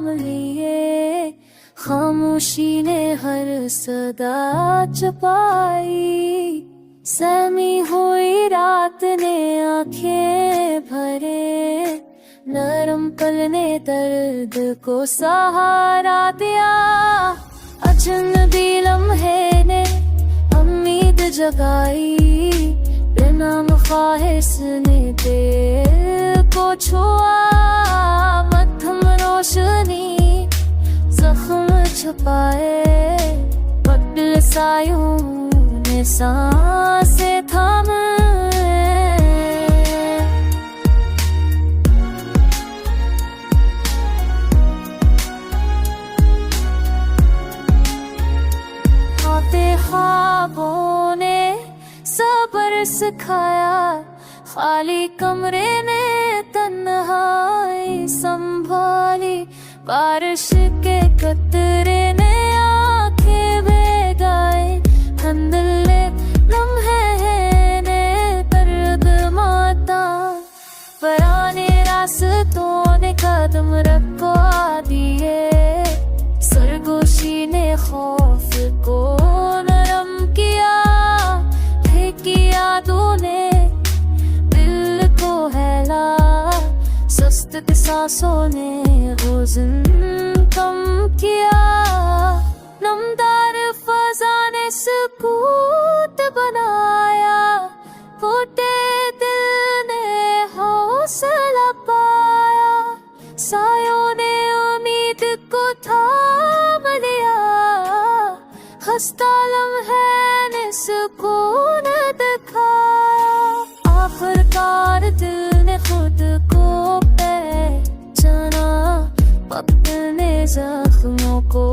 थाम लिए, खामोशी ने हर सदा छुपाई। सहमी हुई रात ने आंखें भरे, नरम पल ने दर्द को सहारा दिया। अजनबी लम्हे ने उम्मीद जगाई, बिना ख्वाहिश ने दिल को छुआ। मध्यम रोशनी जख्म छुपाए, बदल सायों ने सांसें थामे। ख्वाबों ने सब्र सिखाया, खाली कमरे ने तन्हाई संभाली। बारिश के कतरे ने आंखें भिगाई, धुंधले लम्हे ने दर्द माता। पुराने रास्तों ने कदम रखवा दिए, सरगोशी ने खौफ को नरम किया। फेंकी यादों ने दिल को हैला, सुस्त सांसों ने हुज़्न कम किया। नमदार फ़ज़ा ने सुकूत बनाया, फूटे दिल ने हौसला पाया। सायों ने उम्मीद को थाम लिया, खस्ता लम्हे ने सुकून दिखाया। आखिरकार दिल ने खुद को पहचाना, वक्त ने जख्मों को